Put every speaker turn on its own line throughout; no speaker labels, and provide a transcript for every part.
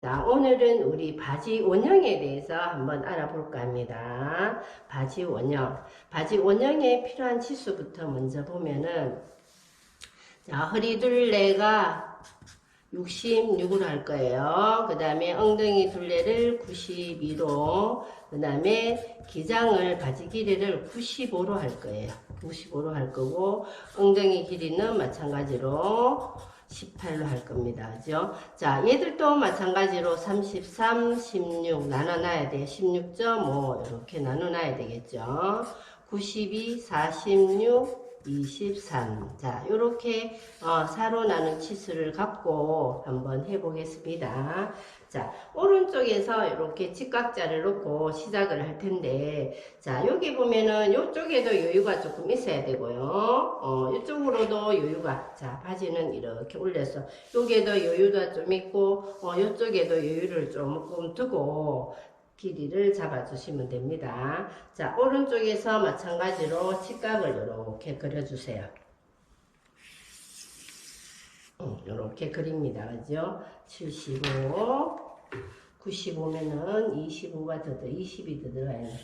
자, 오늘은 우리 바지 원형에 대해서 한번 알아볼까 합니다. 바지 원형. 바지 원형에 필요한 치수부터 먼저 보면은, 자, 허리 둘레가 66으로 할 거예요. 그 다음에 엉덩이 둘레를 92로, 그 다음에 기장을, 바지 길이를 95로 할 거예요. 95로 할 거고, 엉덩이 길이는 마찬가지로 18로 할 겁니다. 그죠? 자, 얘들도 마찬가지로 33, 16 나눠놔야 돼요. 16.5 이렇게 나눠놔야 되겠죠. 92, 46, 23. 자, 요렇게 4로 나눈 치수를 갖고 한번 해보겠습니다. 자, 오른쪽에서 이렇게 직각자를 놓고 시작을 할 텐데, 자, 여기 보면은 요쪽에도 여유가 조금 있어야 되고요. 이쪽으로도 여유가, 자, 바지는 이렇게 올려서 여기에도 여유가 좀 있고, 요쪽에도 여유를 조금 두고 길이를 잡아주시면 됩니다. 자, 오른쪽에서 마찬가지로 직각을 이렇게 그려주세요. 이렇게 그립니다. 그죠? 75, 95면은 25가 더 20이 더 들어가야 돼.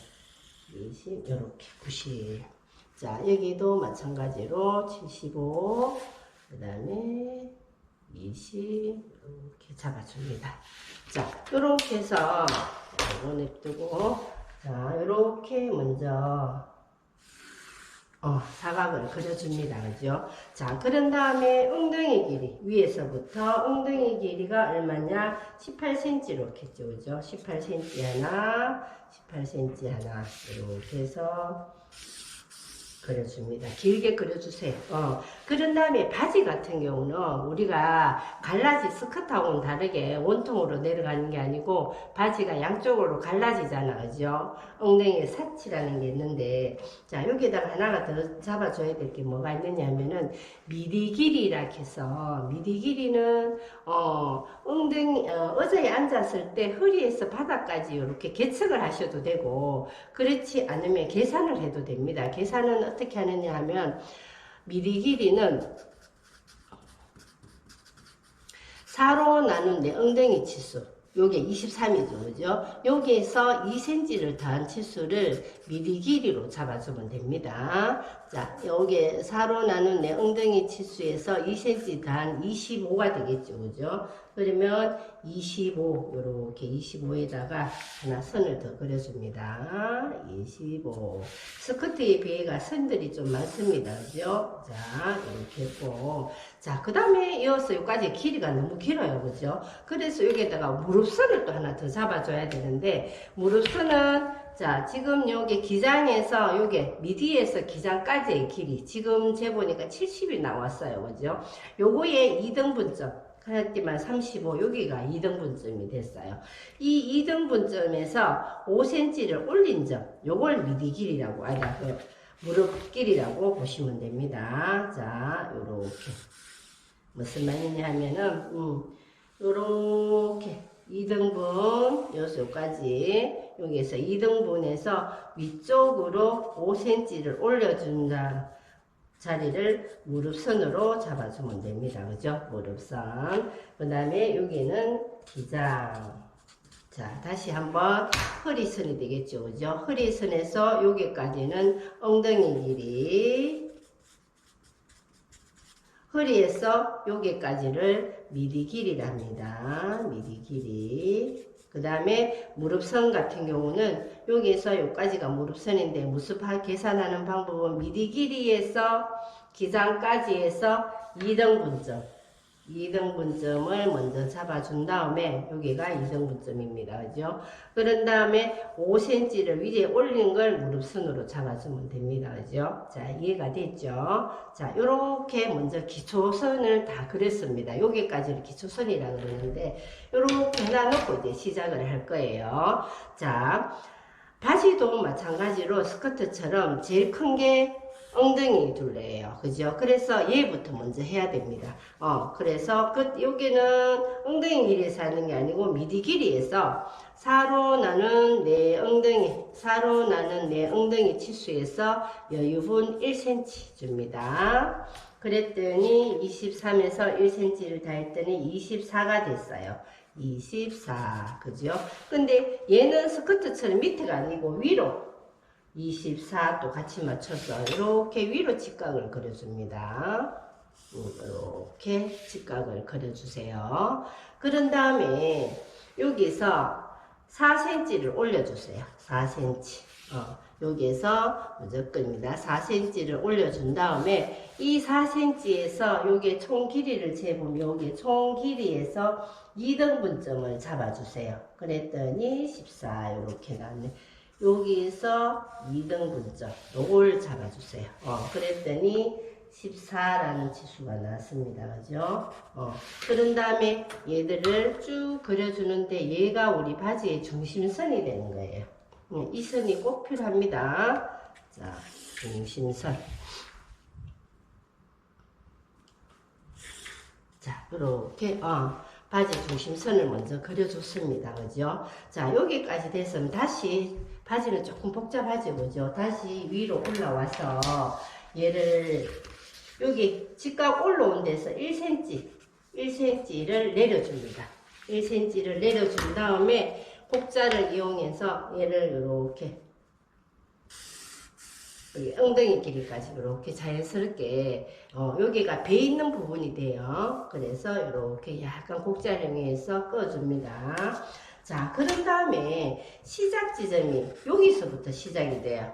20, 이렇게 90. 자, 여기도 마찬가지로 75, 그 다음에 20, 이렇게 잡아줍니다. 자, 이렇게 해서 이거 냅두고, 자, 이렇게 먼저 사각을 그려줍니다. 그죠? 자, 그런 다음에 엉덩이 길이, 위에서부터 엉덩이 길이가 얼마냐? 18cm 이렇게 했죠. 그죠? 18cm 하나, 18cm 하나, 이렇게 해서 그려줍니다. 길게 그려주세요. 그런 다음에 바지 같은 경우는 우리가 갈라지 스커트하고는 다르게 원통으로 내려가는 게 아니고 바지가 양쪽으로 갈라지잖아. 그죠? 엉덩이에 사치라는 게 있는데, 자, 여기다가 하나가 더 잡아줘야 될 게 뭐가 있느냐 하면은 미디 길이라 해서, 미디 길이는 엉덩이 의자에 앉았을 때 허리에서 바닥까지 이렇게 개측을 하셔도 되고, 그렇지 않으면 계산을 해도 됩니다. 계산은 어떻게 하느냐 하면, 미디 길이는 4로 나눈 내 엉덩이 치수, 요게 23이죠. 그죠? 여기에서 2cm를 더한 치수를 미디 길이로 잡아주면 됩니다. 자, 여기에 4로 나눈 내 엉덩이 치수에서 2cm 더한 25가 되겠죠. 그죠? 그러면 25, 요렇게 25에다가 하나 선을 더 그려줍니다. 25. 스커트에 비해가 선들이 좀 많습니다. 그죠? 자, 이렇게 했고. 자, 그 다음에 이어서 여기까지 길이가 너무 길어요. 그죠? 그래서 여기에다가 무릎선을 또 하나 더 잡아줘야 되는데, 무릎선은 자, 지금 여기 기장에서 요게 미디에서 기장까지의 길이 지금 재보니까 70이 나왔어요. 그죠? 요거의 2등분점. 하였지만 35 여기가 2등분점이 됐어요. 이 2등분점에서 5cm를 올린 점, 요걸 미디 길이라고 그 무릎 길이라고 보시면 됩니다. 자, 요렇게 무슨 말이냐 하면은 요렇게 2등분 요소까지 여기에서 2등분해서 위쪽으로 5cm를 올려준다. 자리를 무릎선으로 잡아주면 됩니다. 그죠? 무릎선. 그 다음에 여기는 기장. 자, 다시 한번 허리선이 되겠죠. 그죠? 허리선에서 여기까지는 엉덩이 길이. 허리에서 여기까지를 미디 길이랍니다. 미디 길이. 그 다음에 무릎선 같은 경우는 여기에서 여기까지가 무릎선인데 계산하는 방법은 미디 길이에서 기장까지 해서 2등분점 2등분점을 먼저 잡아준 다음에 여기가 2등분점입니다. 그죠? 그런 다음에 5cm를 위에 올린 걸 무릎선으로 잡아주면 됩니다. 그죠? 자, 이해가 됐죠? 자, 요렇게 먼저 기초선을 다 그렸습니다. 여기까지를 기초선이라 그러는데 요렇게 해놔놓고 이제 시작을 할 거예요. 자, 바지도 마찬가지로 스커트처럼 제일 큰 게 엉덩이 둘레예요. 그죠? 그래서 얘부터 먼저 해야 됩니다. 그래서 여기는 엉덩이 길이에서 하는 게 아니고 미디 길이에서 4로 나눈 내 엉덩이 치수에서 여유분 1cm 줍니다. 그랬더니 23에서 1cm를 더했더니 24가 됐어요. 24. 그죠? 근데 얘는 스커트처럼 밑에가 아니고 위로 24 또 같이 맞춰서 이렇게 위로 직각을 그려줍니다. 이렇게 직각을 그려주세요. 그런 다음에 여기서 4cm를 올려주세요. 4cm. 여기에서 무조건입니다. 4cm를 올려준 다음에 이 4cm에서 요게 총 길이를 재보면 요게 총 길이에서 2등분점을 잡아주세요. 그랬더니 14 이렇게 나왔네. 여기에서 2등분점 요걸 잡아주세요. 그랬더니 14라는 지수가 나왔습니다. 그죠? 그런 다음에 얘들을 쭉 그려주는데 얘가 우리 바지의 중심선이 되는 거예요. 이 선이 꼭 필요합니다. 자, 중심선. 자, 이렇게 바지 중심선을 먼저 그려줬습니다. 그죠? 자, 여기까지 됐으면 다시 바지는 조금 복잡하죠. 그죠? 다시 위로 올라와서 얘를 여기 직각 올라온 데서 1cm를 내려줍니다. 1cm를 내려준 다음에 곡자를 이용해서 얘를 이렇게 여기 엉덩이 길이까지 이렇게 자연스럽게 여기가 배 있는 부분이 돼요. 그래서 이렇게 약간 곡자를 이용해서 꺼줍니다. 자, 그런 다음에 시작 지점이 여기서부터 시작이 돼요.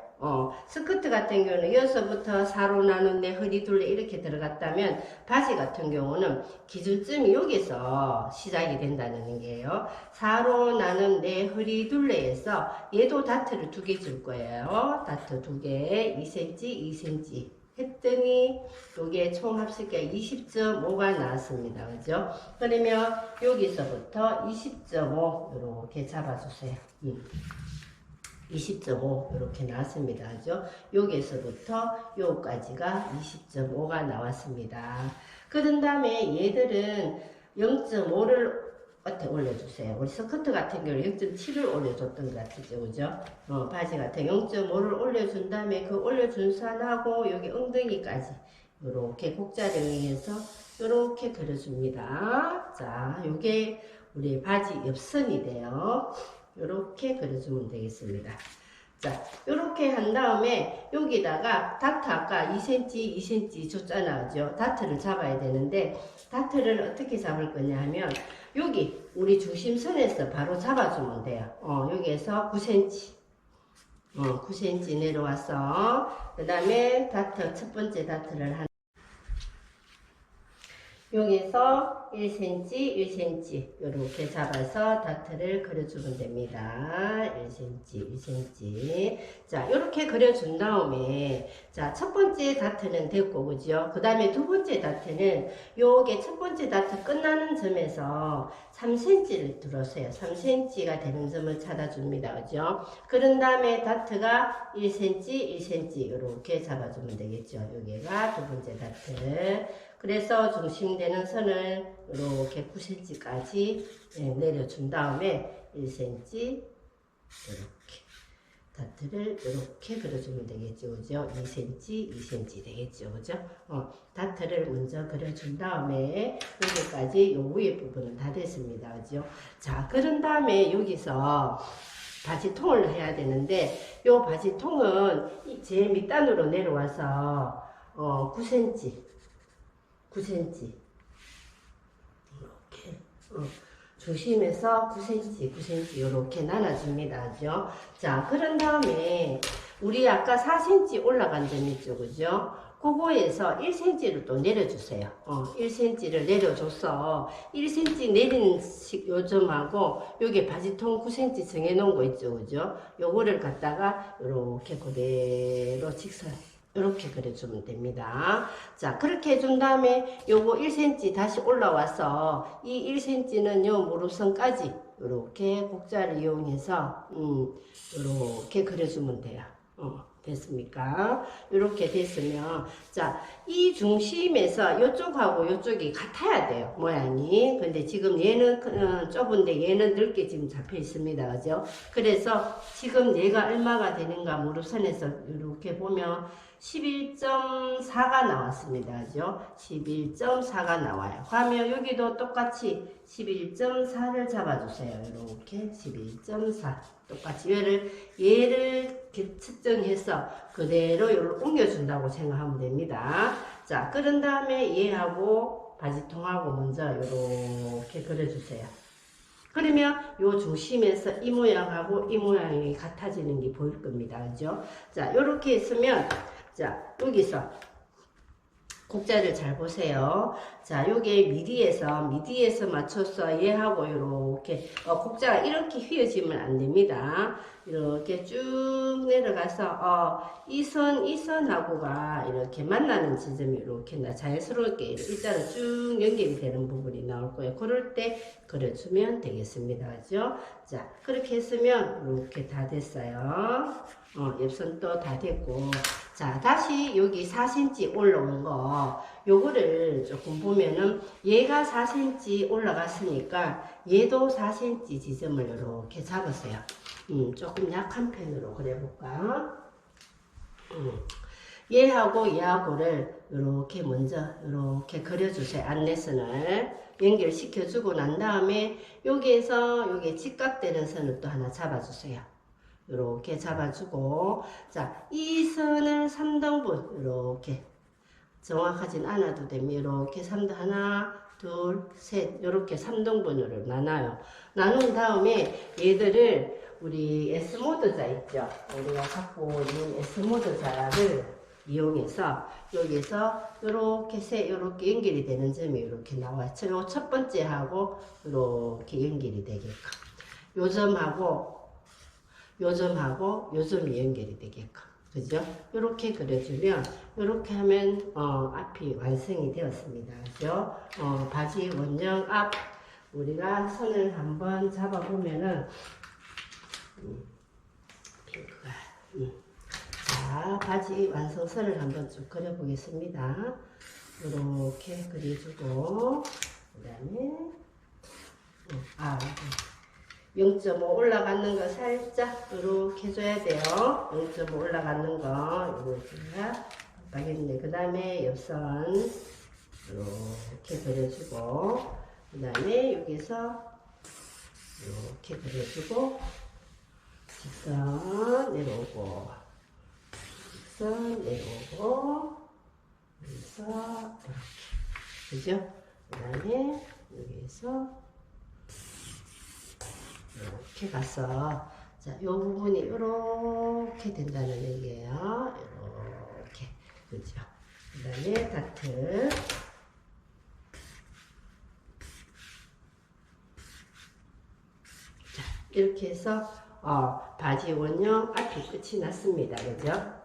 스커트 같은 경우는 여기서부터 4로 나눈 내 허리 둘레 이렇게 들어갔다면 바지 같은 경우는 기준점이 여기서 시작이 된다는 게요. 4로 나눈 내 허리 둘레에서 얘도 다트를 2개 줄 거예요. 다트 2개, 2cm, 2cm. 했더니 요게 총 합식가 20.5가 나왔습니다. 그죠? 그러면 여기서부터 20.5 이렇게 잡아주세요. 20.5 이렇게 나왔습니다. 그죠? 여기서부터 요까지가 20.5가 나왔습니다. 그런 다음에 얘들은 0.5를 어떻게 올려주세요. 우리 스커트 같은 경우는 0.7을 올려줬던 것 같죠. 그죠? 바지 같은 0.5를 올려준 다음에 그 올려준 선하고 여기 엉덩이까지 이렇게 곡자를 이용해서 이렇게 그려줍니다. 자, 요게 우리 바지 옆선이 돼요. 이렇게 그려주면 되겠습니다. 자, 이렇게 한 다음에 여기다가 다트 아까 2cm, 2cm 줬잖아. 그죠? 다트를 잡아야 되는데 다트를 어떻게 잡을 거냐 하면 여기 우리 중심선에서 바로 잡아주면 돼요. 여기에서 9cm 9cm 내려와서 그 다음에 다트 첫 번째 다트를 여기서 1cm, 1cm 이렇게 잡아서 다트를 그려주면 됩니다. 1cm, 1cm. 자, 이렇게 그려준 다음에 자, 첫 번째 다트는 됐고, 그죠? 그 다음에 두 번째 다트는 요게 첫 번째 다트 끝나는 점에서 3cm를 들어서요. 3cm가 되는 점을 찾아줍니다. 그죠? 그런 다음에 다트가 1cm, 1cm 이렇게 잡아주면 되겠죠. 여기가 두 번째 다트. 그래서 중심되는 선을 이렇게 9cm까지 내려준 다음에 1cm 이렇게 다트를 이렇게 그려주면 되겠죠. 그죠? 2cm, 2cm 되겠죠. 그죠? 다트를 먼저 그려준 다음에 여기까지 요 위에 부분은 다 됐습니다. 그죠? 자, 그런 다음에 여기서 바지통을 해야 되는데 요 바지통은 제일 밑단으로 내려와서 9cm 9cm 이렇게 조심해서 9cm 이렇게 나눠줍니다. 그죠? 자, 그런 다음에 우리 아까 4cm 올라간 점 있죠. 그죠? 그거에서 1cm를 또 내려주세요. 1cm를 내려줘서 1cm 내리는 요점하고 여기 바지통 9cm 정해놓은 거 있죠. 그죠? 요거를 갖다가 이렇게 그대로 직선 이렇게 그려주면 됩니다. 자, 그렇게 해준 다음에 요거 1cm 다시 올라와서 이 1cm는 요 무릎선까지 이렇게 곡자를 이용해서 이렇게 그려주면 돼요. 됐습니까? 이렇게 됐으면 자, 이 중심에서 이쪽하고 이쪽이 같아야 돼요. 모양이. 근데 지금 얘는 좁은데 얘는 넓게 지금 잡혀 있습니다. 그죠? 그래서 지금 얘가 얼마가 되는가 무릎선에서 이렇게 보면 11.4가 나왔습니다. 그죠? 11.4가 나와요. 그러면 여기도 똑같이 11.4를 잡아주세요. 이렇게 11.4 똑같이 얘를 측정해서 그대로 여기로 옮겨준다고 생각하면 됩니다. 자, 그런 다음에 얘하고 바지통하고 먼저 이렇게 그려주세요. 그러면 요 중심에서 이 모양하고 이 모양이 같아지는 게 보일 겁니다. 그죠? 자, 요렇게 있으면, 자, 여기서 곡자를 잘 보세요. 자, 요게 미디에서 맞춰서 얘하고 요렇게, 곡자가 이렇게 휘어지면 안 됩니다. 이렇게 쭉 내려가서, 이 선하고가 이렇게 만나는 지점이 이렇게 자연스럽게 일자로 쭉 연결이 되는 부분이 나올 거예요. 그럴 때 그려주면 되겠습니다. 그죠? 자, 그렇게 했으면 이렇게 다 됐어요. 옆선도 다 됐고. 자, 다시 여기 4cm 올라온 거, 요거를 조금 보면은, 얘가 4cm 올라갔으니까, 얘도 4cm 지점을 이렇게 잡았어요. 조금 약한 편으로 그려볼까? 얘하고를 이렇게 먼저 이렇게 그려주세요. 안내선을 연결시켜주고 난 다음에, 여기에서 여기 직각되는 선을 또 하나 잡아주세요. 이렇게 잡아주고, 자, 이 선을 3등분 이렇게 정확하진 않아도 됩니다. 이렇게 3등 하나, 둘, 셋 이렇게 3등분으로 나눠요. 나눈 다음에 얘들을 우리 S모드자 있죠. 우리가 갖고 있는 S모드자를 이용해서 여기서 이렇게 이렇게 연결이 되는 점이 이렇게 나와요. 요 첫 번째하고 이렇게 연결이 되게끔. 요 점하고 요 점이 연결이 되게끔. 그죠? 이렇게 그려주면, 이렇게 하면, 앞이 완성이 되었습니다. 그죠? 바지 원형 앞, 우리가 선을 한번 잡아보면은, 핑크가, 자, 바지 완성선을 한번 쭉 그려보겠습니다. 이렇게 그려주고, 그 다음에, 0.5 올라가는 거 살짝 이렇게 해줘야 돼요. 0.5 올라가는 거 이렇게 깜빡했네. 그 다음에 옆선 이렇게 그려주고, 그 다음에 여기서 이렇게 그려주고, 직선 내려오고, 직선 내려오고, 여기서 이렇게, 그죠? 그 다음에 여기서 이렇게 가서, 자, 요 부분이 이렇게 된다는 얘기예요. 이렇게. 그죠? 그 다음에 다트. 자, 이렇게 해서, 바지 원형 앞이 끝이 났습니다. 그죠?